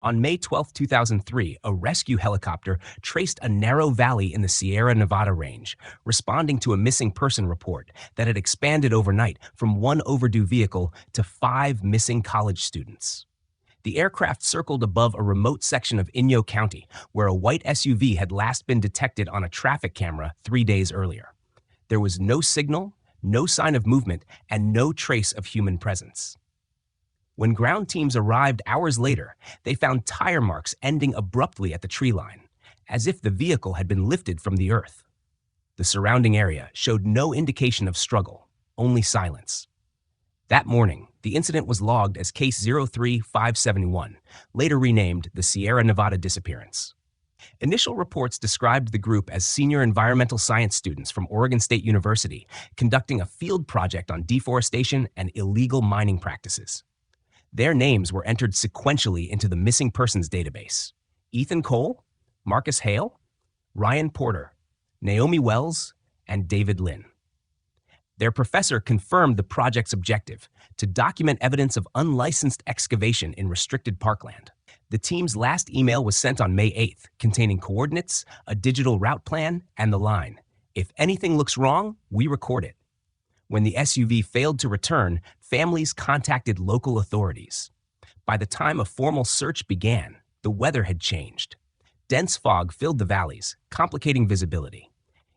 On May 12, 2003, a rescue helicopter traced a narrow valley in the Sierra Nevada range, responding to a missing person report that had expanded overnight from one overdue vehicle to 5 missing college students. The aircraft circled above a remote section of Inyo County, where a white SUV had last been detected on a traffic camera 3 days earlier. There was no signal, no sign of movement, and no trace of human presence. When ground teams arrived hours later, they found tire marks ending abruptly at the tree line, as if the vehicle had been lifted from the earth. The surrounding area showed no indication of struggle, only silence. That morning, the incident was logged as Case 03571, later renamed the Sierra Nevada Disappearance. Initial reports described the group as senior environmental science students from Oregon State University conducting a field project on deforestation and illegal mining practices. Their names were entered sequentially into the missing persons database: Ethan Cole, Marcus Hale, Ryan Porter, Naomi Wells, and David Lynn. Their professor confirmed the project's objective: to document evidence of unlicensed excavation in restricted parkland. The team's last email was sent on May 8th, containing coordinates, a digital route plan, and the line, "If anything looks wrong, we record it." When the SUV failed to return, families contacted local authorities. By the time a formal search began, the weather had changed. Dense fog filled the valleys, complicating visibility.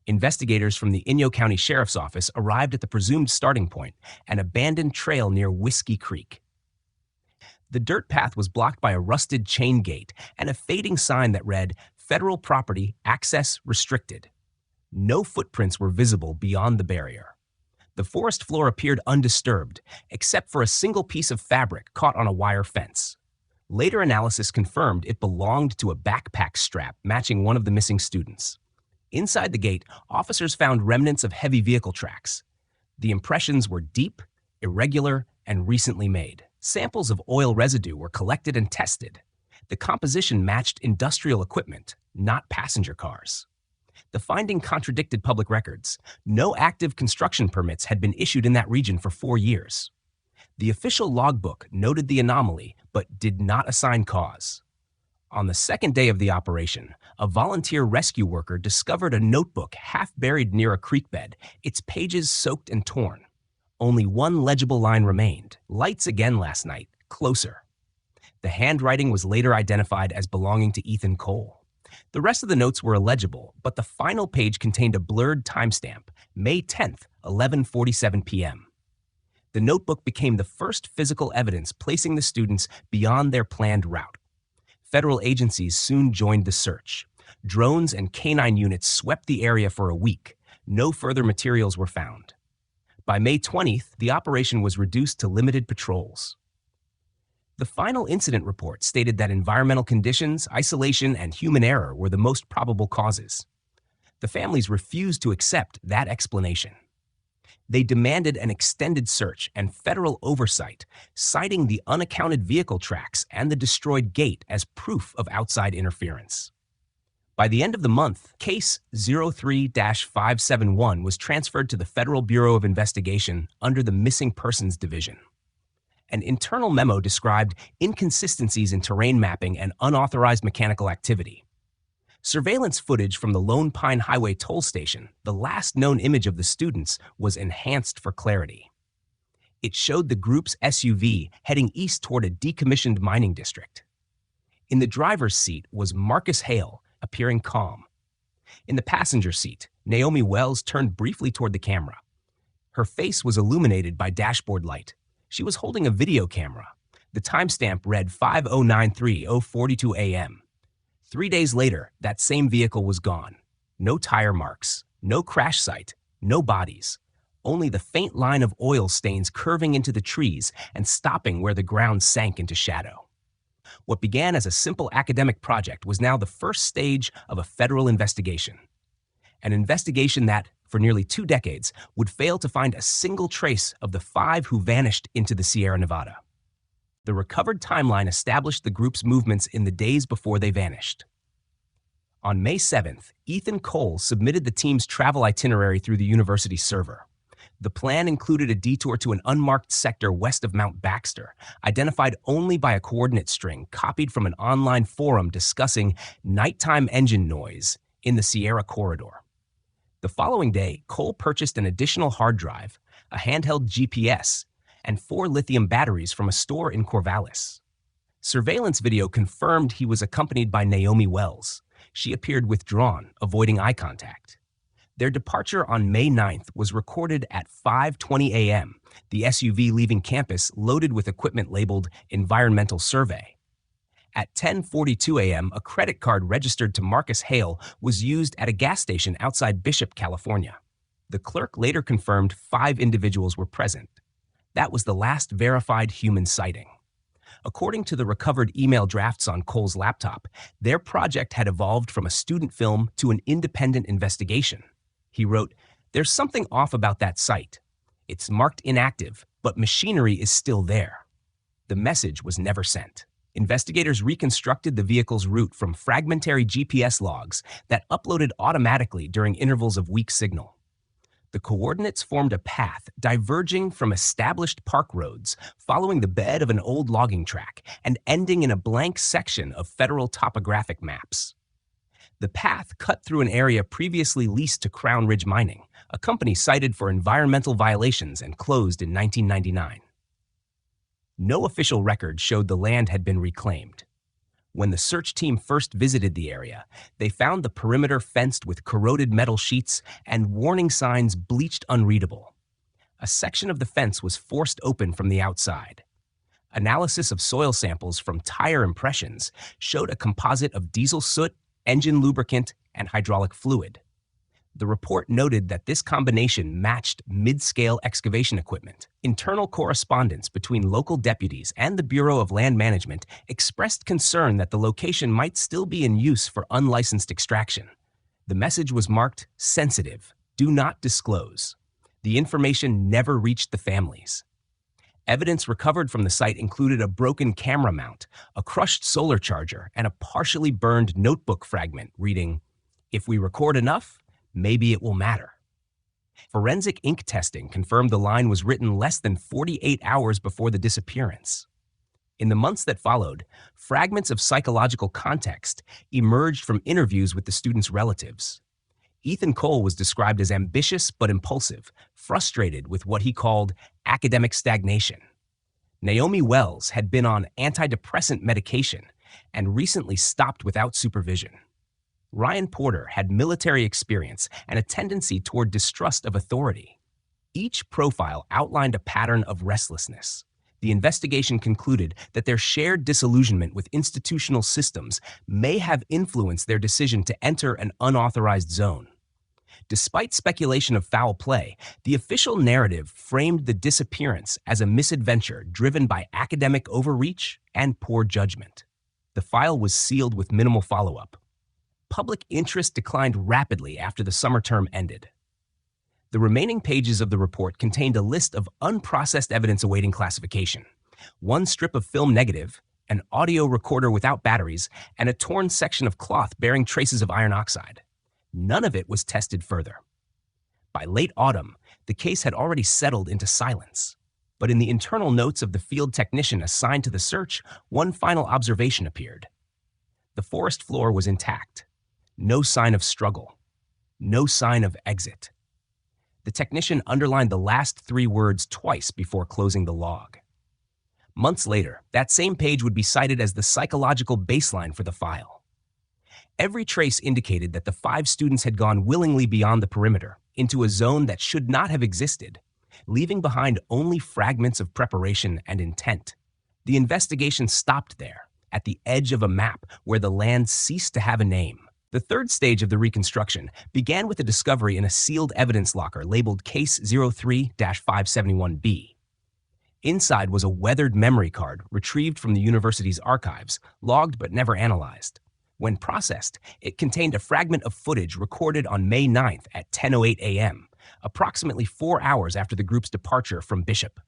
Investigators from the Inyo County Sheriff's Office arrived at the presumed starting point, an abandoned trail near Whiskey Creek. The dirt path was blocked by a rusted chain gate and a fading sign that read, "Federal Property Access Restricted." No footprints were visible beyond the barrier. The forest floor appeared undisturbed, except for a single piece of fabric caught on a wire fence. Later analysis confirmed it belonged to a backpack strap matching one of the missing students. Inside the gate, officers found remnants of heavy vehicle tracks. The impressions were deep, irregular, and recently made. Samples of oil residue were collected and tested. The composition matched industrial equipment, not passenger cars. The finding contradicted public records. No active construction permits had been issued in that region for 4 years. The official logbook noted the anomaly, but did not assign cause. On the second day of the operation, a volunteer rescue worker discovered a notebook half buried near a creek bed, its pages soaked and torn. Only one legible line remained. "Lights again last night, closer." The handwriting was later identified as belonging to Ethan Cole. The rest of the notes were illegible, but the final page contained a blurred timestamp, May 10th, 11:47 p.m. The notebook became the first physical evidence placing the students beyond their planned route. Federal agencies soon joined the search. Drones and canine units swept the area for a week. No further materials were found. By May 20th, the operation was reduced to limited patrols. The final incident report stated that environmental conditions, isolation, and human error were the most probable causes. The families refused to accept that explanation. They demanded an extended search and federal oversight, citing the unaccounted vehicle tracks and the destroyed gate as proof of outside interference. By the end of the month, Case 03-571 was transferred to the Federal Bureau of Investigation under the Missing Persons Division. An internal memo described inconsistencies in terrain mapping and unauthorized mechanical activity. Surveillance footage from the Lone Pine Highway toll station, the last known image of the students, was enhanced for clarity. It showed the group's SUV heading east toward a decommissioned mining district. In the driver's seat was Marcus Hale, appearing calm. In the passenger seat, Naomi Wells turned briefly toward the camera. Her face was illuminated by dashboard light. She was holding a video camera. The timestamp read 5093:042 a.m. 3 days later, that same vehicle was gone. No tire marks, no crash site, no bodies. Only the faint line of oil stains curving into the trees and stopping where the ground sank into shadow. What began as a simple academic project was now the first stage of a federal investigation. An investigation that, for nearly 2 decades, would fail to find a single trace of the 5 who vanished into the Sierra Nevada. The recovered timeline established the group's movements in the days before they vanished. On May 7th, Ethan Cole submitted the team's travel itinerary through the university server. The plan included a detour to an unmarked sector west of Mount Baxter, identified only by a coordinate string copied from an online forum discussing nighttime engine noise in the Sierra Corridor. The following day, Cole purchased an additional hard drive, a handheld GPS, and 4 lithium batteries from a store in Corvallis. Surveillance video confirmed he was accompanied by Naomi Wells. She appeared withdrawn, avoiding eye contact. Their departure on May 9th was recorded at 5:20 a.m., the SUV leaving campus loaded with equipment labeled Environmental Survey. At 10:42 a.m., a credit card registered to Marcus Hale was used at a gas station outside Bishop, California. The clerk later confirmed 5 individuals were present. That was the last verified human sighting. According to the recovered email drafts on Cole's laptop, their project had evolved from a student film to an independent investigation. He wrote, "There's something off about that site. It's marked inactive, but machinery is still there." The message was never sent. Investigators reconstructed the vehicle's route from fragmentary GPS logs that uploaded automatically during intervals of weak signal. The coordinates formed a path diverging from established park roads, following the bed of an old logging track and ending in a blank section of federal topographic maps. The path cut through an area previously leased to Crown Ridge Mining, a company cited for environmental violations and closed in 1999. No official record showed the land had been reclaimed. When the search team first visited the area, they found the perimeter fenced with corroded metal sheets and warning signs bleached unreadable. A section of the fence was forced open from the outside. Analysis of soil samples from tire impressions showed a composite of diesel soot, engine lubricant, and hydraulic fluid. The report noted that this combination matched mid-scale excavation equipment. Internal correspondence between local deputies and the Bureau of Land Management expressed concern that the location might still be in use for unlicensed extraction. The message was marked sensitive, do not disclose. The information never reached the families. Evidence recovered from the site included a broken camera mount, a crushed solar charger, and a partially burned notebook fragment reading, "If we record enough, maybe it will matter." Forensic ink testing confirmed the line was written less than 48 hours before the disappearance. In the months that followed, fragments of psychological context emerged from interviews with the students' relatives. Ethan Cole was described as ambitious but impulsive, frustrated with what he called academic stagnation. Naomi Wells had been on antidepressant medication and recently stopped without supervision. Ryan Porter had military experience and a tendency toward distrust of authority. Each profile outlined a pattern of restlessness. The investigation concluded that their shared disillusionment with institutional systems may have influenced their decision to enter an unauthorized zone. Despite speculation of foul play, the official narrative framed the disappearance as a misadventure driven by academic overreach and poor judgment. The file was sealed with minimal follow-up. Public interest declined rapidly after the summer term ended. The remaining pages of the report contained a list of unprocessed evidence awaiting classification: one strip of film negative, an audio recorder without batteries, and a torn section of cloth bearing traces of iron oxide. None of it was tested further. By late autumn, the case had already settled into silence. But in the internal notes of the field technician assigned to the search, one final observation appeared. The forest floor was intact. No sign of struggle. No sign of exit. The technician underlined the last 3 words twice before closing the log. Months later, that same page would be cited as the psychological baseline for the file. Every trace indicated that the 5 students had gone willingly beyond the perimeter, into a zone that should not have existed, leaving behind only fragments of preparation and intent. The investigation stopped there, at the edge of a map where the land ceased to have a name. The third stage of the reconstruction began with a discovery in a sealed evidence locker labeled Case 03-571B. Inside was a weathered memory card retrieved from the university's archives, logged but never analyzed. When processed, it contained a fragment of footage recorded on May 9th at 10:08 a.m., approximately 4 hours after the group's departure from Bishop.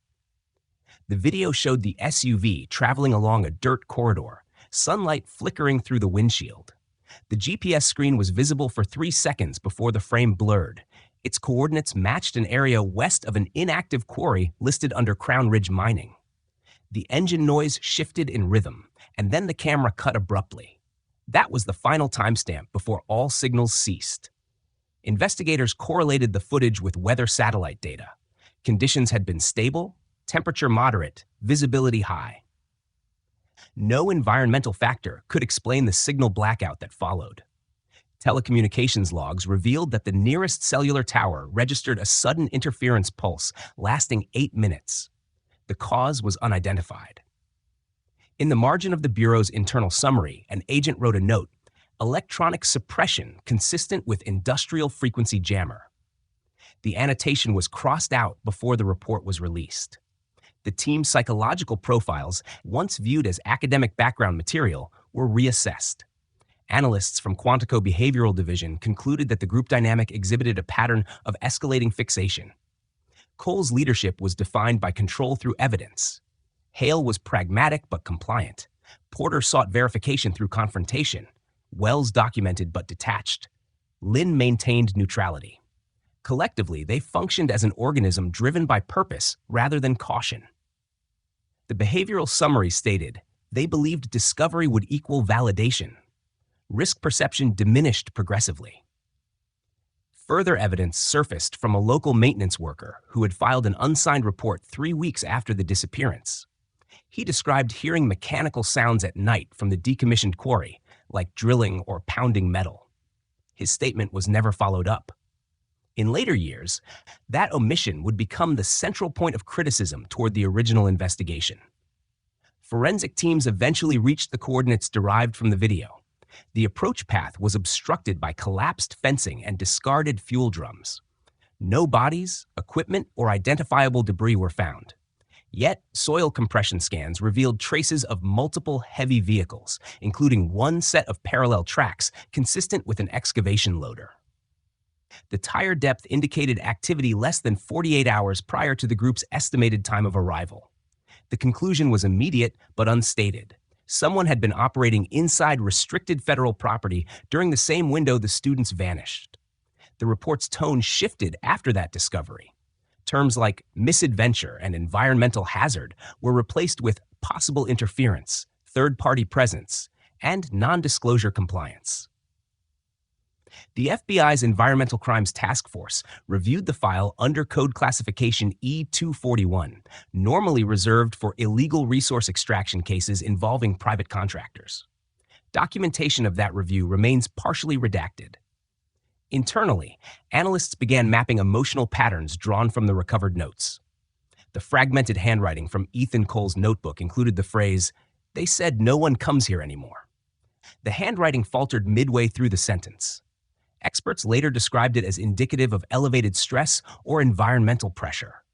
The video showed the SUV traveling along a dirt corridor, sunlight flickering through the windshield. The GPS screen was visible for 3 seconds before the frame blurred, Its coordinates matched an area west of an inactive quarry listed under Crown Ridge Mining. The engine noise shifted in rhythm, and then the camera cut abruptly. That was the final timestamp before all signals ceased. Investigators correlated the footage with weather satellite data. Conditions had been stable, temperature moderate, visibility high. No environmental factor could explain the signal blackout that followed. Telecommunications logs revealed that the nearest cellular tower registered a sudden interference pulse lasting 8 minutes. The cause was unidentified. In the margin of the Bureau's internal summary, an agent wrote a note, "Electronic suppression consistent with industrial frequency jammer." The annotation was crossed out before the report was released. The team's psychological profiles, once viewed as academic background material, were reassessed. Analysts from Quantico Behavioral Division concluded that the group dynamic exhibited a pattern of escalating fixation. Cole's leadership was defined by control through evidence. Hale was pragmatic but compliant. Porter sought verification through confrontation. Wells documented but detached. Lynn maintained neutrality. Collectively, they functioned as an organism driven by purpose rather than caution. The behavioral summary stated, they believed discovery would equal validation. Risk perception diminished progressively. Further evidence surfaced from a local maintenance worker who had filed an unsigned report 3 weeks after the disappearance. He described hearing mechanical sounds at night from the decommissioned quarry, like drilling or pounding metal. His statement was never followed up. In later years, that omission would become the central point of criticism toward the original investigation. Forensic teams eventually reached the coordinates derived from the video. The approach path was obstructed by collapsed fencing and discarded fuel drums. No bodies, equipment, or identifiable debris were found. Yet, soil compression scans revealed traces of multiple heavy vehicles, including one set of parallel tracks consistent with an excavation loader. The tire depth indicated activity less than 48 hours prior to the group's estimated time of arrival. The conclusion was immediate but unstated. Someone had been operating inside restricted federal property during the same window the students vanished. The report's tone shifted after that discovery. Terms like misadventure and environmental hazard were replaced with possible interference, third-party presence, and non-disclosure compliance. The FBI's Environmental Crimes Task Force reviewed the file under code classification E-241, normally reserved for illegal resource extraction cases involving private contractors. Documentation of that review remains partially redacted. Internally, analysts began mapping emotional patterns drawn from the recovered notes. The fragmented handwriting from Ethan Cole's notebook included the phrase, "They said no one comes here anymore." The handwriting faltered midway through the sentence. Experts later described it as indicative of elevated stress or environmental pressure.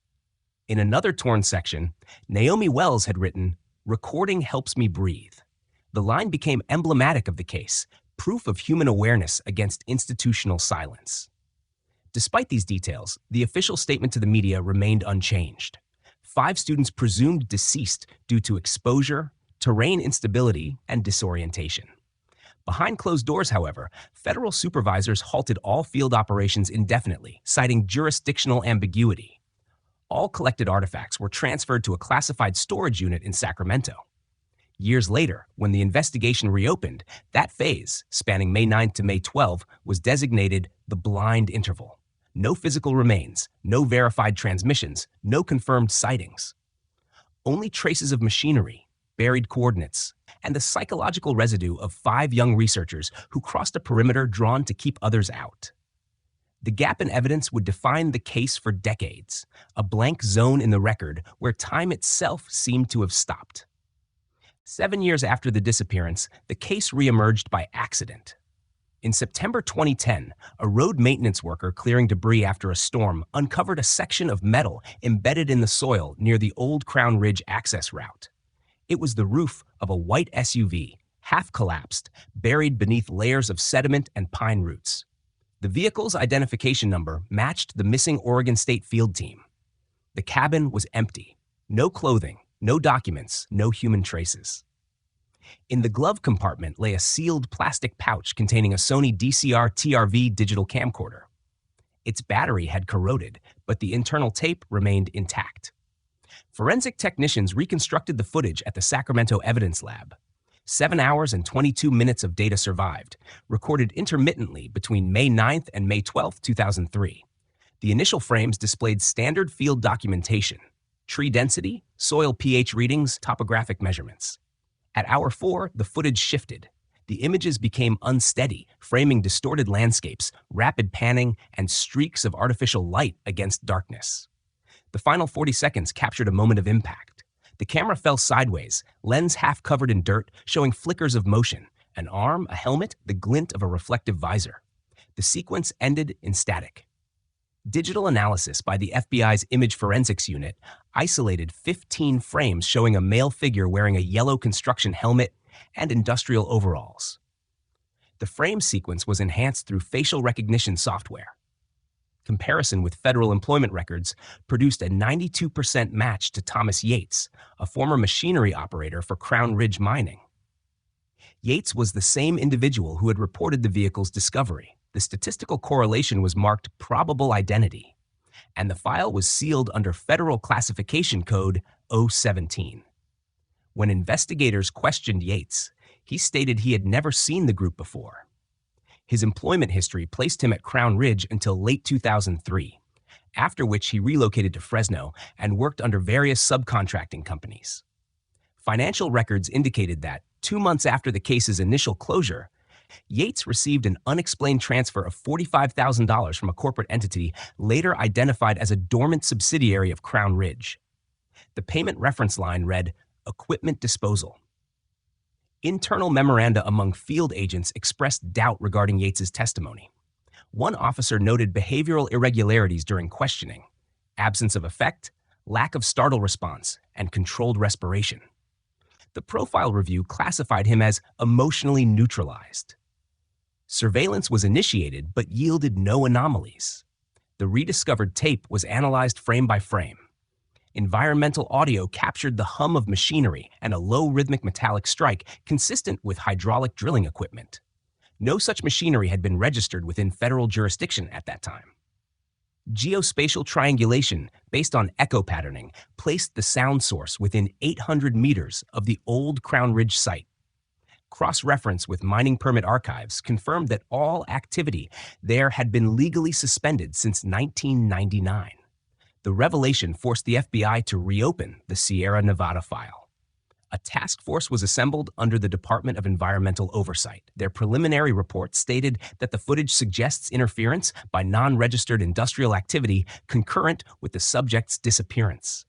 In another torn section, Naomi Wells had written, "Recording helps me breathe." The line became emblematic of the case, proof of human awareness against institutional silence. Despite these details, the official statement to the media remained unchanged. 5 students presumed deceased due to exposure, terrain instability, and disorientation. Behind closed doors, however, federal supervisors halted all field operations indefinitely, citing jurisdictional ambiguity. All collected artifacts were transferred to a classified storage unit in Sacramento. Years later, when the investigation reopened, that phase, spanning May 9 to May 12, was designated the blind interval. No physical remains, no verified transmissions, no confirmed sightings. Only traces of machinery, buried coordinates, and the psychological residue of 5 young researchers who crossed a perimeter drawn to keep others out. The gap in evidence would define the case for decades, a blank zone in the record where time itself seemed to have stopped. 7 years after the disappearance, the case reemerged by accident. In September 2010, a road maintenance worker clearing debris after a storm uncovered a section of metal embedded in the soil near the old Crown Ridge access route. It was the roof of a white SUV, half collapsed, buried beneath layers of sediment and pine roots. The vehicle's identification number matched the missing Oregon State field team. The cabin was empty. No clothing, no documents, no human traces. In the glove compartment lay a sealed plastic pouch containing a Sony DCR TRV digital camcorder. Its battery had corroded, but the internal tape remained intact. Forensic technicians reconstructed the footage at the Sacramento Evidence Lab. 7 hours and 22 minutes of data survived, recorded intermittently between May 9th and May 12th, 2003. The initial frames displayed standard field documentation: tree density, soil pH readings, topographic measurements. At hour 4, the footage shifted. The images became unsteady, framing distorted landscapes, rapid panning, and streaks of artificial light against darkness. The final 40 seconds captured a moment of impact. The camera fell sideways, lens half covered in dirt, showing flickers of motion: an arm, a helmet, the glint of a reflective visor. The sequence ended in static. Digital analysis by the FBI's Image Forensics Unit isolated 15 frames showing a male figure wearing a yellow construction helmet and industrial overalls. The frame sequence was enhanced through facial recognition software. Comparison with federal employment records produced a 92% match to Thomas Yates, a former machinery operator for Crown Ridge Mining. Yates was the same individual who had reported the vehicle's discovery. The statistical correlation was marked probable identity, and the file was sealed under Federal Classification Code 017. When investigators questioned Yates, he stated he had never seen the group before. His employment history placed him at Crown Ridge until late 2003, after which he relocated to Fresno and worked under various subcontracting companies. Financial records indicated that, 2 months after the case's initial closure, Yates received an unexplained transfer of $45,000 from a corporate entity later identified as a dormant subsidiary of Crown Ridge. The payment reference line read, "Equipment Disposal." Internal memoranda among field agents expressed doubt regarding Yates's testimony. One officer noted behavioral irregularities during questioning: absence of effect, lack of startle response, and controlled respiration. The profile review classified him as emotionally neutralized. Surveillance was initiated but yielded no anomalies. The rediscovered tape was analyzed frame by frame. Environmental audio captured the hum of machinery and a low rhythmic metallic strike consistent with hydraulic drilling equipment. No such machinery had been registered within federal jurisdiction at that time. Geospatial triangulation based on echo patterning placed the sound source within 800 meters of the old Crown Ridge site. Cross-reference with mining permit archives confirmed that all activity there had been legally suspended since 1999. The revelation forced the FBI to reopen the Sierra Nevada file. A task force was assembled under the Department of Environmental Oversight. Their preliminary report stated that the footage suggests interference by non-registered industrial activity concurrent with the subject's disappearance.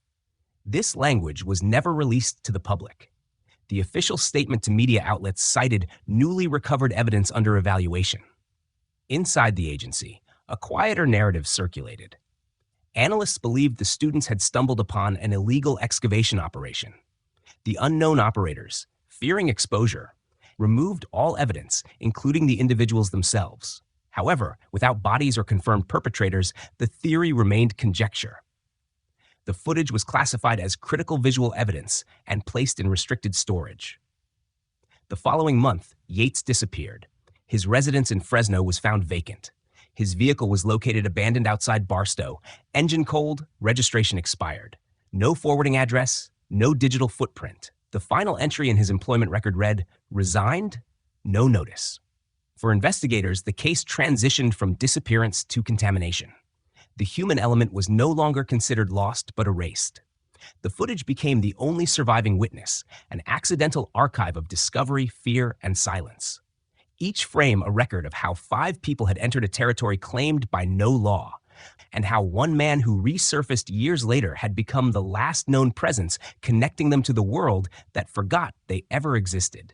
This language was never released to the public. The official statement to media outlets cited newly recovered evidence under evaluation. Inside the agency, a quieter narrative circulated. Analysts believed the students had stumbled upon an illegal excavation operation. The unknown operators, fearing exposure, removed all evidence, including the individuals themselves. However, without bodies or confirmed perpetrators, the theory remained conjecture. The footage was classified as critical visual evidence and placed in restricted storage. The following month, Yates disappeared. His residence in Fresno was found vacant. His vehicle was located abandoned outside Barstow, engine cold, registration expired. No forwarding address, no digital footprint. The final entry in his employment record read, "Resigned, no notice." For investigators, the case transitioned from disappearance to contamination. The human element was no longer considered lost but erased. The footage became the only surviving witness, an accidental archive of discovery, fear, and silence. Each frame a record of how 5 people had entered a territory claimed by no law, and how one man who resurfaced years later had become the last known presence connecting them to the world that forgot they ever existed.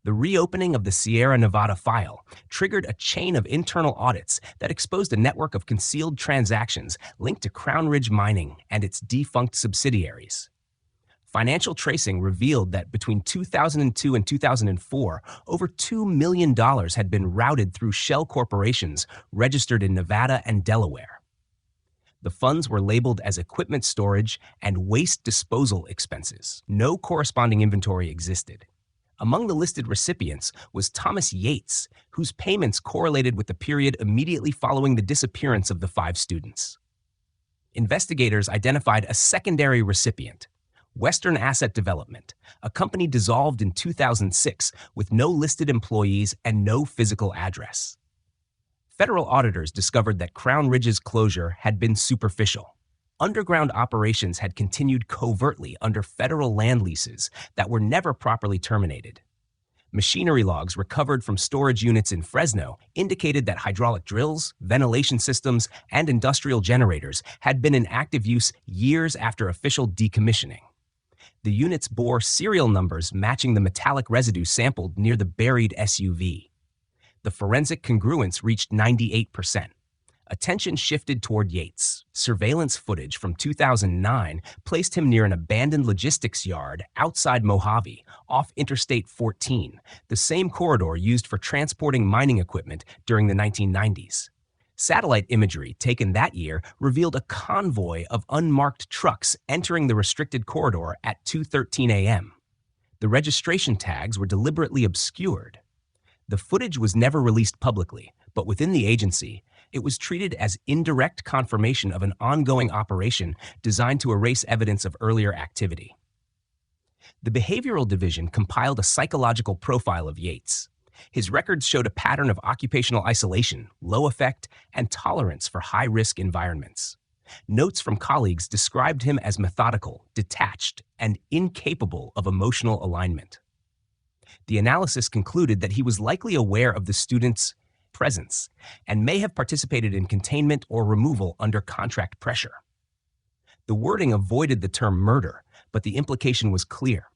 The reopening of the Sierra Nevada file triggered a chain of internal audits that exposed a network of concealed transactions linked to Crown Ridge Mining and its defunct subsidiaries. Financial tracing revealed that between 2002 and 2004, over $2 million had been routed through shell corporations registered in Nevada and Delaware. The funds were labeled as equipment storage and waste disposal expenses. No corresponding inventory existed. Among the listed recipients was Thomas Yates, whose payments correlated with the period immediately following the disappearance of the 5 students. Investigators identified a secondary recipient, Western Asset Development, a company dissolved in 2006 with no listed employees and no physical address. Federal auditors discovered that Crown Ridge's closure had been superficial. Underground operations had continued covertly under federal land leases that were never properly terminated. Machinery logs recovered from storage units in Fresno indicated that hydraulic drills, ventilation systems, and industrial generators had been in active use years after official decommissioning. The units bore serial numbers matching the metallic residue sampled near the buried SUV. The forensic congruence reached 98%. Attention shifted toward Yates. Surveillance footage from 2009 placed him near an abandoned logistics yard outside Mojave, off Interstate 14, the same corridor used for transporting mining equipment during the 1990s. Satellite imagery taken that year revealed a convoy of unmarked trucks entering the restricted corridor at 2:13 a.m. The registration tags were deliberately obscured. The footage was never released publicly, but within the agency, it was treated as indirect confirmation of an ongoing operation designed to erase evidence of earlier activity. The Behavioral Division compiled a psychological profile of Yates. His records showed a pattern of occupational isolation, low affect, and tolerance for high-risk environments. Notes from colleagues described him as methodical, detached, and incapable of emotional alignment. The analysis concluded that he was likely aware of the students' presence and may have participated in containment or removal under contract pressure. The wording avoided the term murder, but the implication was clear.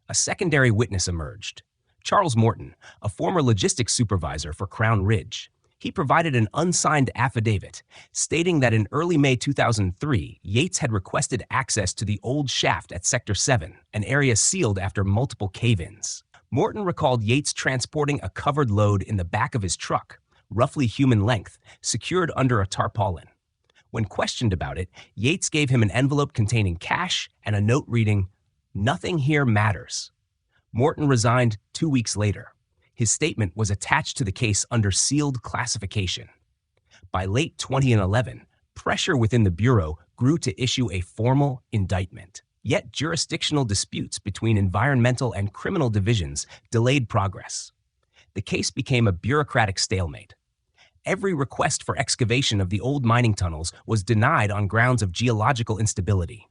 A secondary witness emerged. Charles Morton, a former logistics supervisor for Crown Ridge. He provided an unsigned affidavit stating that in early May 2003, Yates had requested access to the old shaft at Sector 7, an area sealed after multiple cave-ins. Morton recalled Yates transporting a covered load in the back of his truck, roughly human length, secured under a tarpaulin. When questioned about it, Yates gave him an envelope containing cash and a note reading, "Nothing here matters." Morton resigned 2 weeks later. His statement was attached to the case under sealed classification. By late 2011, pressure within the Bureau grew to issue a formal indictment. Yet jurisdictional disputes between environmental and criminal divisions delayed progress. The case became a bureaucratic stalemate. Every request for excavation of the old mining tunnels was denied on grounds of geological instability.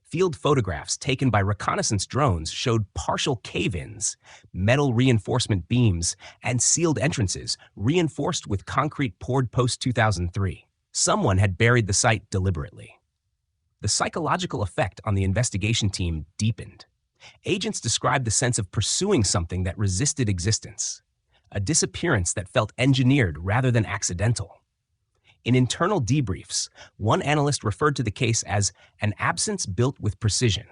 Field photographs taken by reconnaissance drones showed partial cave-ins, metal reinforcement beams, and sealed entrances reinforced with concrete poured post-2003. Someone had buried the site deliberately. The psychological effect on the investigation team deepened. Agents described the sense of pursuing something that resisted existence, a disappearance that felt engineered rather than accidental. In internal debriefs, one analyst referred to the case as an absence built with precision.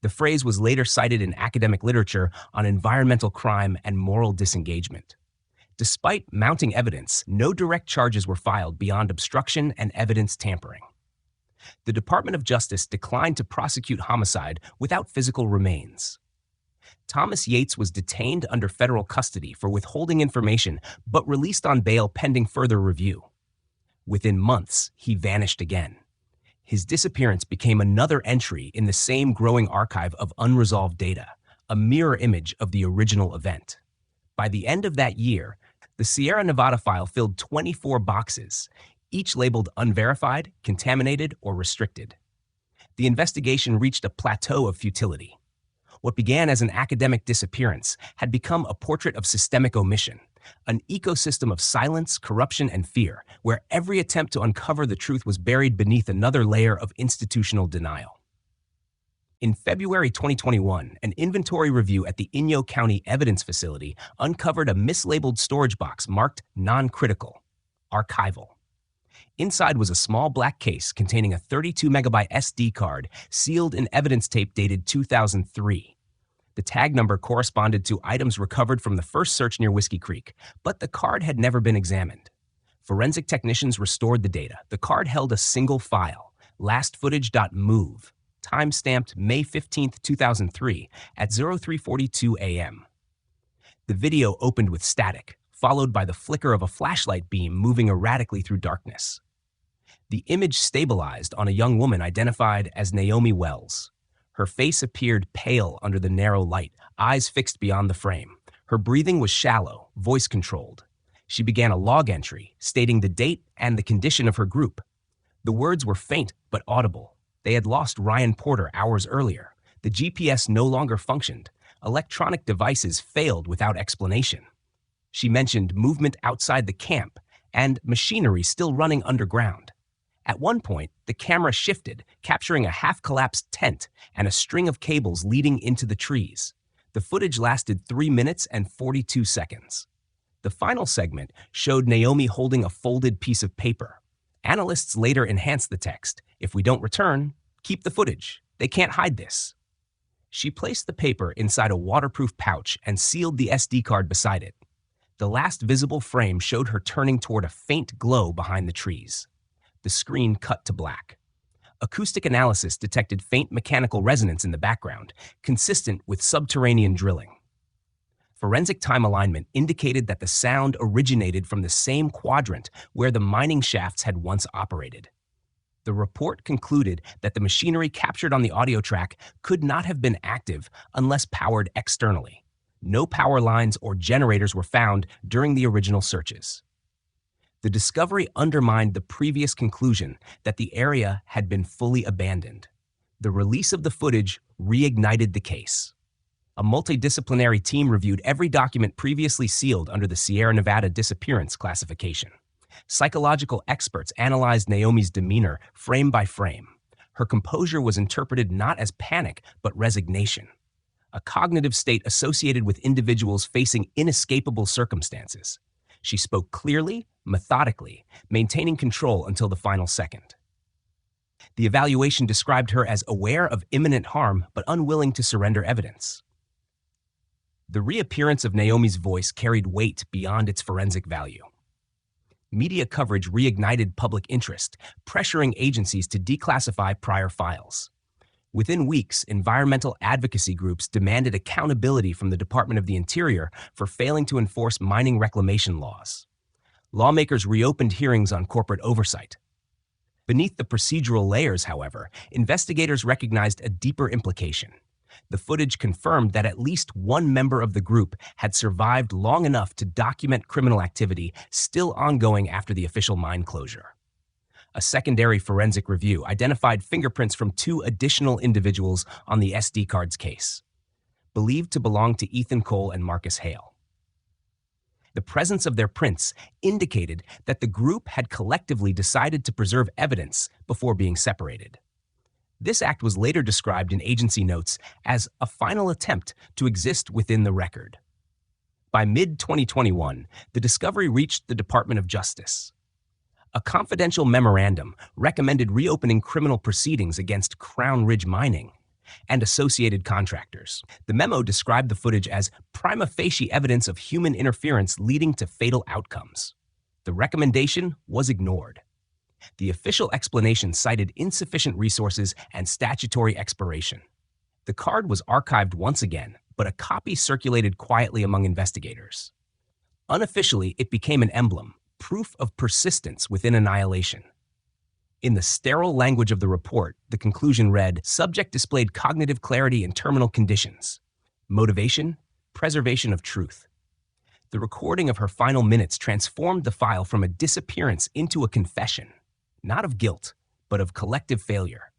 The phrase was later cited in academic literature on environmental crime and moral disengagement. Despite mounting evidence, no direct charges were filed beyond obstruction and evidence tampering. The Department of Justice declined to prosecute homicide without physical remains. Thomas Yates was detained under federal custody for withholding information, but released on bail pending further review. Within months, he vanished again. His disappearance became another entry in the same growing archive of unresolved data, a mirror image of the original event. By the end of that year, the Sierra Nevada file filled 24 boxes, each labeled unverified, contaminated, or restricted. The investigation reached a plateau of futility. What began as an academic disappearance had become a portrait of systemic omission, an ecosystem of silence, corruption, and fear, where every attempt to uncover the truth was buried beneath another layer of institutional denial. In February 2021, an inventory review at the Inyo County Evidence Facility uncovered a mislabeled storage box marked non-critical, archival. Inside was a small black case containing a 32-megabyte SD card sealed in evidence tape dated 2003. The tag number corresponded to items recovered from the first search near Whiskey Creek, but the card had never been examined. Forensic technicians restored the data. The card held a single file, lastfootage.mov. time-stamped May 15, 2003 at 03:42 a.m. The video opened with static, followed by the flicker of a flashlight beam moving erratically through darkness. The image stabilized on a young woman identified as Naomi Wells. Her face appeared pale under the narrow light, eyes fixed beyond the frame. Her breathing was shallow, voice-controlled. She began a log entry, stating the date and the condition of her group. The words were faint but audible. They had lost Ryan Porter hours earlier. The GPS no longer functioned. Electronic devices failed without explanation. She mentioned movement outside the camp and machinery still running underground. At one point, the camera shifted, capturing a half-collapsed tent and a string of cables leading into the trees. The footage lasted 3 minutes and 42 seconds. The final segment showed Naomi holding a folded piece of paper. Analysts later enhanced the text. "If we don't return, keep the footage. They can't hide this." She placed the paper inside a waterproof pouch and sealed the SD card beside it. The last visible frame showed her turning toward a faint glow behind the trees. The screen cut to black. Acoustic analysis detected faint mechanical resonance in the background, consistent with subterranean drilling. Forensic time alignment indicated that the sound originated from the same quadrant where the mining shafts had once operated. The report concluded that the machinery captured on the audio track could not have been active unless powered externally. No power lines or generators were found during the original searches. The discovery undermined the previous conclusion that the area had been fully abandoned. The release of the footage reignited the case. A multidisciplinary team reviewed every document previously sealed under the Sierra Nevada disappearance classification. Psychological experts analyzed Naomi's demeanor frame by frame. Her composure was interpreted not as panic, but resignation, a cognitive state associated with individuals facing inescapable circumstances. She spoke clearly, methodically, maintaining control until the final second. The evaluation described her as aware of imminent harm but unwilling to surrender evidence. The reappearance of Naomi's voice carried weight beyond its forensic value. Media coverage reignited public interest, pressuring agencies to declassify prior files. Within weeks, environmental advocacy groups demanded accountability from the Department of the Interior for failing to enforce mining reclamation laws. Lawmakers reopened hearings on corporate oversight. Beneath the procedural layers, however, investigators recognized a deeper implication. The footage confirmed that at least one member of the group had survived long enough to document criminal activity still ongoing after the official mine closure. A secondary forensic review identified fingerprints from 2 additional individuals on the SD card's case, believed to belong to Ethan Cole and Marcus Hale. The presence of their prints indicated that the group had collectively decided to preserve evidence before being separated. This act was later described in agency notes as a final attempt to exist within the record. By mid-2021, the discovery reached the Department of Justice. A confidential memorandum recommended reopening criminal proceedings against Crown Ridge Mining and associated contractors. The memo described the footage as prima facie evidence of human interference leading to fatal outcomes. The recommendation was ignored. The official explanation cited insufficient resources and statutory expiration. The card was archived once again, but a copy circulated quietly among investigators. Unofficially, it became an emblem, proof of persistence within annihilation. In the sterile language of the report, the conclusion read, "Subject displayed cognitive clarity in terminal conditions. Motivation, preservation of truth." The recording of her final minutes transformed the file from a disappearance into a confession, not of guilt, but of collective failure.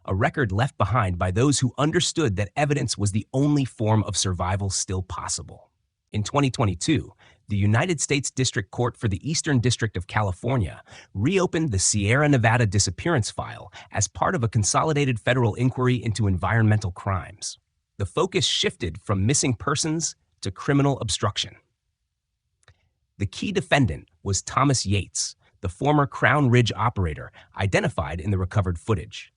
A record left behind by those who understood that evidence was the only form of survival still possible. In 2022, the United States District Court for the Eastern District of California reopened the Sierra Nevada disappearance file as part of a consolidated federal inquiry into environmental crimes. The focus shifted from missing persons to criminal obstruction. The key defendant was Thomas Yates, the former Crown Ridge operator identified in the recovered footage.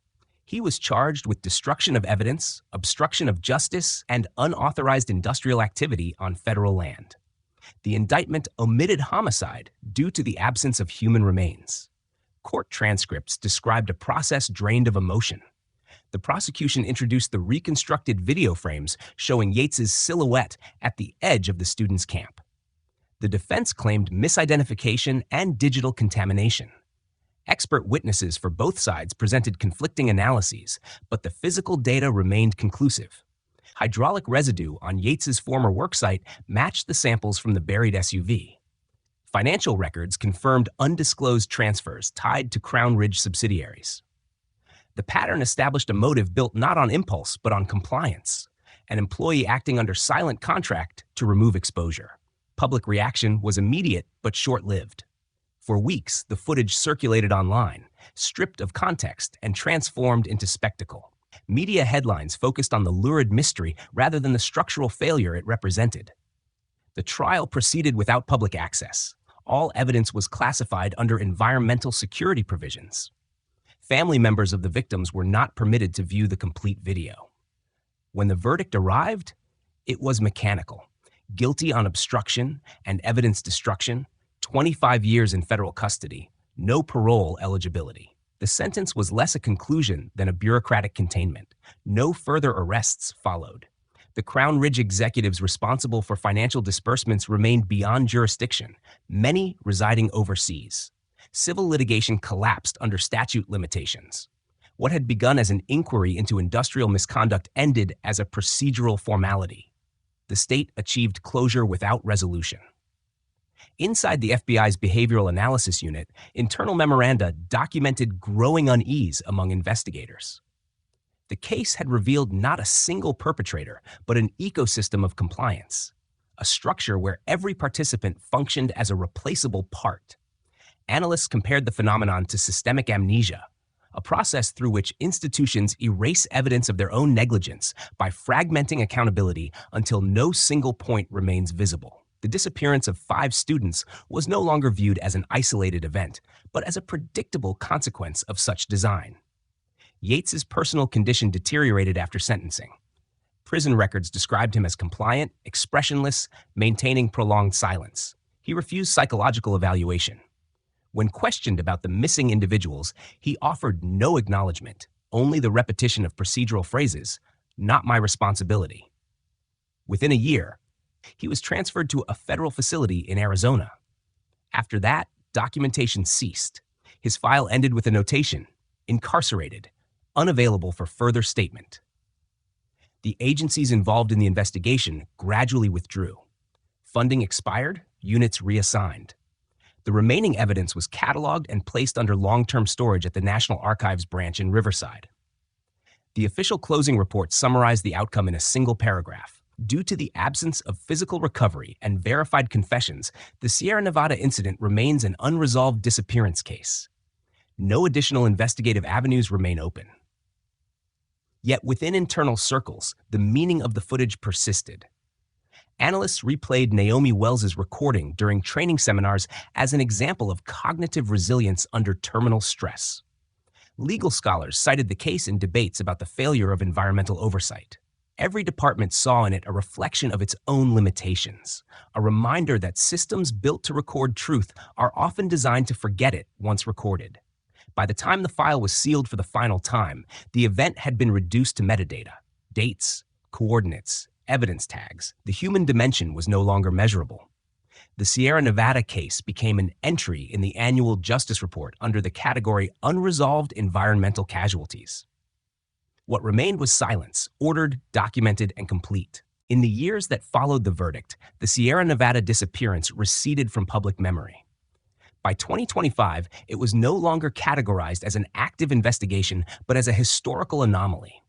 He was charged with destruction of evidence, obstruction of justice, and unauthorized industrial activity on federal land. The indictment omitted homicide due to the absence of human remains. Court transcripts described a process drained of emotion. The prosecution introduced the reconstructed video frames showing Yates's silhouette at the edge of the students' camp. The defense claimed misidentification and digital contamination. Expert witnesses for both sides presented conflicting analyses, but the physical data remained conclusive. Hydraulic residue on Yates's former worksite matched the samples from the buried SUV. Financial records confirmed undisclosed transfers tied to Crown Ridge subsidiaries. The pattern established a motive built not on impulse but on compliance, an employee acting under silent contract to remove exposure. Public reaction was immediate but short-lived. For weeks, the footage circulated online, stripped of context and transformed into spectacle. Media headlines focused on the lurid mystery rather than the structural failure it represented. The trial proceeded without public access. All evidence was classified under environmental security provisions. Family members of the victims were not permitted to view the complete video. When the verdict arrived, it was mechanical. Guilty on obstruction and evidence destruction, 25 years in federal custody, no parole eligibility. The sentence was less a conclusion than a bureaucratic containment. No further arrests followed. The Crown Ridge executives responsible for financial disbursements remained beyond jurisdiction, many residing overseas. Civil litigation collapsed under statute limitations. What had begun as an inquiry into industrial misconduct ended as a procedural formality. The state achieved closure without resolution. Inside the FBI's Behavioral Analysis Unit, internal memoranda documented growing unease among investigators. The case had revealed not a single perpetrator, but an ecosystem of compliance, a structure where every participant functioned as a replaceable part. Analysts compared the phenomenon to systemic amnesia, a process through which institutions erase evidence of their own negligence by fragmenting accountability until no single point remains visible. The disappearance of 5 students was no longer viewed as an isolated event, but as a predictable consequence of such design. Yates's personal condition deteriorated after sentencing. Prison records described him as compliant, expressionless, maintaining prolonged silence. He refused psychological evaluation. When questioned about the missing individuals, he offered no acknowledgement, only the repetition of procedural phrases, "Not my responsibility." Within a year, he was transferred to a federal facility in Arizona. After that, documentation ceased. His file ended with a notation, "Incarcerated, unavailable for further statement." The agencies involved in the investigation gradually withdrew. Funding expired, units reassigned. The remaining evidence was cataloged and placed under long-term storage at the National Archives branch in Riverside. The official closing report summarized the outcome in a single paragraph. Due to the absence of physical recovery and verified confessions, the Sierra Nevada incident remains an unresolved disappearance case. No additional investigative avenues remain open. Yet within internal circles, the meaning of the footage persisted. Analysts replayed Naomi Wells's recording during training seminars as an example of cognitive resilience under terminal stress. Legal scholars cited the case in debates about the failure of environmental oversight. Every department saw in it a reflection of its own limitations, a reminder that systems built to record truth are often designed to forget it once recorded. By the time the file was sealed for the final time, the event had been reduced to metadata, dates, coordinates, evidence tags. The human dimension was no longer measurable. The Sierra Nevada case became an entry in the annual Justice Report under the category Unresolved Environmental Casualties. What remained was silence, ordered, documented, and complete. In the years that followed the verdict, the Sierra Nevada disappearance receded from public memory. By 2025, it was no longer categorized as an active investigation, but as a historical anomaly.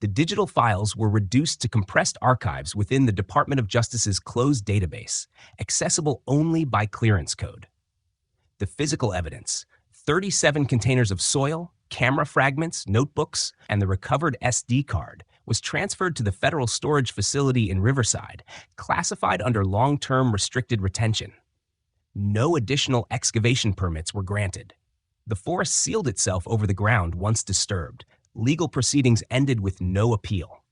The digital files were reduced to compressed archives within the Department of Justice's closed database, accessible only by clearance code. The physical evidence, 37 containers of soil, camera fragments, notebooks, and the recovered SD card, was transferred to the federal storage facility in Riverside, classified under long-term restricted retention. No additional excavation permits were granted. The forest sealed itself over the ground once disturbed. Legal proceedings ended with no appeal.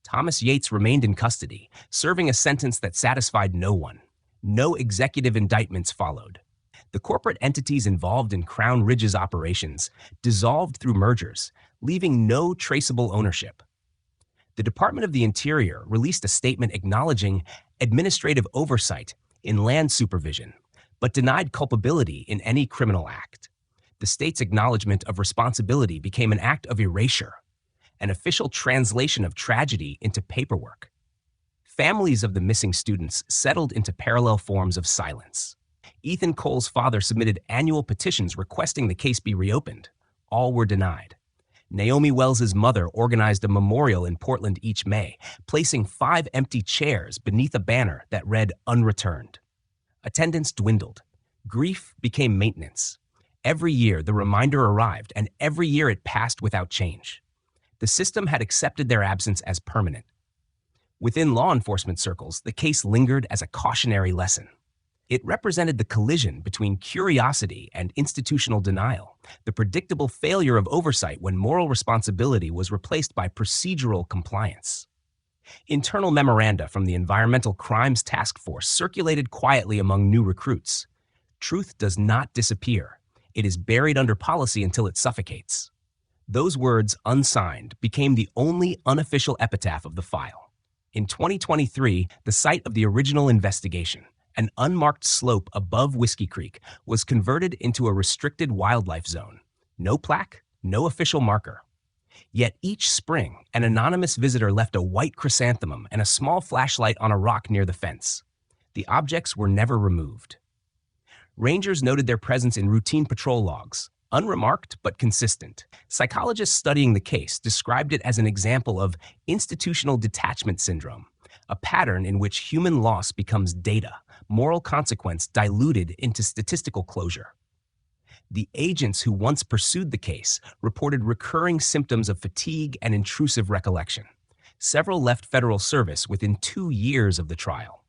Thomas Yates remained in custody, serving a sentence that satisfied no one. No executive indictments followed. The corporate entities involved in Crown Ridge's operations dissolved through mergers, leaving no traceable ownership. The Department of the Interior released a statement acknowledging administrative oversight in land supervision, but denied culpability in any criminal act. The state's acknowledgement of responsibility became an act of erasure, an official translation of tragedy into paperwork. Families of the missing students settled into parallel forms of silence. Ethan Cole's father submitted annual petitions requesting the case be reopened. All were denied. Naomi Wells's mother organized a memorial in Portland each May, placing 5 empty chairs beneath a banner that read "Unreturned." Attendance dwindled. Grief became maintenance. Every year, the reminder arrived, and every year it passed without change. The system had accepted their absence as permanent. Within law enforcement circles, the case lingered as a cautionary lesson. It represented the collision between curiosity and institutional denial, the predictable failure of oversight when moral responsibility was replaced by procedural compliance. Internal memoranda from the Environmental Crimes Task Force circulated quietly among new recruits. Truth does not disappear. It is buried under policy until it suffocates. Those words, unsigned, became the only unofficial epitaph of the file. In 2023, the site of the original investigation, an unmarked slope above Whiskey Creek, was converted into a restricted wildlife zone. No plaque, no official marker. Yet each spring, an anonymous visitor left a white chrysanthemum and a small flashlight on a rock near the fence. The objects were never removed. Rangers noted their presence in routine patrol logs, unremarked but consistent. Psychologists studying the case described it as an example of institutional detachment syndrome, a pattern in which human loss becomes data, moral consequence diluted into statistical closure. The agents who once pursued the case reported recurring symptoms of fatigue and intrusive recollection. Several left federal service within 2 years of the trial.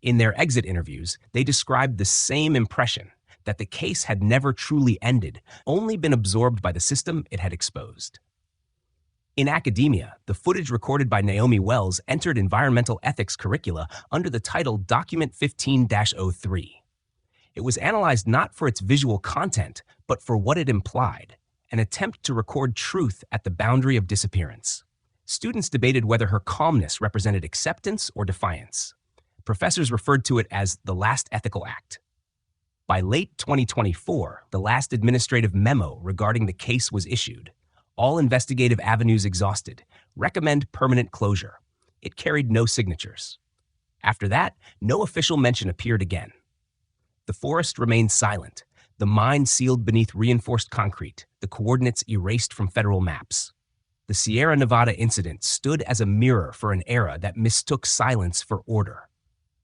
In their exit interviews, they described the same impression, that the case had never truly ended, only been absorbed by the system it had exposed. In academia, the footage recorded by Naomi Wells entered environmental ethics curricula under the title Document 15-03. It was analyzed not for its visual content, but for what it implied, an attempt to record truth at the boundary of disappearance. Students debated whether her calmness represented acceptance or defiance. Professors referred to it as the last ethical act. By late 2024, the last administrative memo regarding the case was issued. All investigative avenues exhausted. Recommend permanent closure. It carried no signatures. After that, no official mention appeared again. The forest remained silent, the mine sealed beneath reinforced concrete, the coordinates erased from federal maps. The Sierra Nevada incident stood as a mirror for an era that mistook silence for order.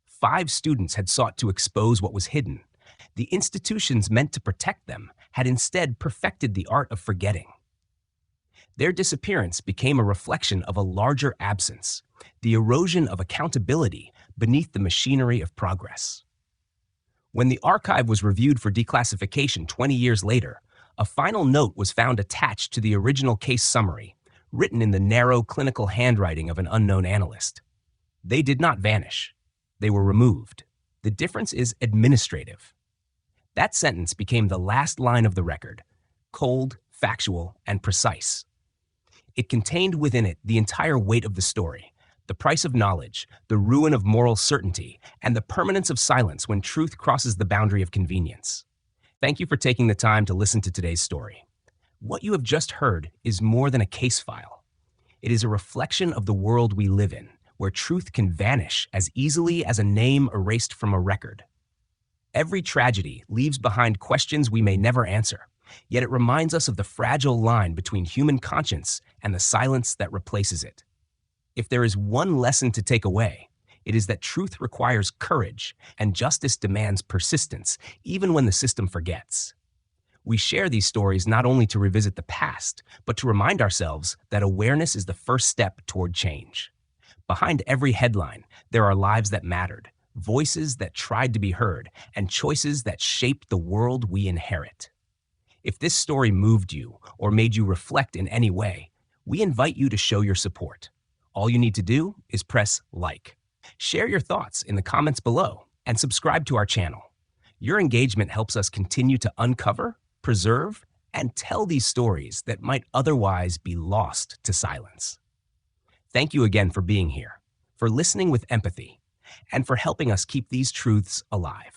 5 students had sought to expose what was hidden. The institutions meant to protect them had instead perfected the art of forgetting. Their disappearance became a reflection of a larger absence, the erosion of accountability beneath the machinery of progress. When the archive was reviewed for declassification 20 years later, a final note was found attached to the original case summary, written in the narrow clinical handwriting of an unknown analyst. They did not vanish. They were removed. The difference is administrative. That sentence became the last line of the record, cold, factual, and precise. It contained within it the entire weight of the story, the price of knowledge, the ruin of moral certainty, and the permanence of silence when truth crosses the boundary of convenience. Thank you for taking the time to listen to today's story. What you have just heard is more than a case file. It is a reflection of the world we live in, where truth can vanish as easily as a name erased from a record. Every tragedy leaves behind questions we may never answer, yet it reminds us of the fragile line between human conscience and the silence that replaces it. If there is one lesson to take away, it is that truth requires courage and justice demands persistence, even when the system forgets. We share these stories not only to revisit the past, but to remind ourselves that awareness is the first step toward change. Behind every headline, there are lives that mattered, voices that tried to be heard, and choices that shaped the world we inherit. If this story moved you or made you reflect in any way, we invite you to show your support. All you need to do is press like. Share your thoughts in the comments below and subscribe to our channel. Your engagement helps us continue to uncover, preserve, and tell these stories that might otherwise be lost to silence. Thank you again for being here, for listening with empathy, and for helping us keep these truths alive.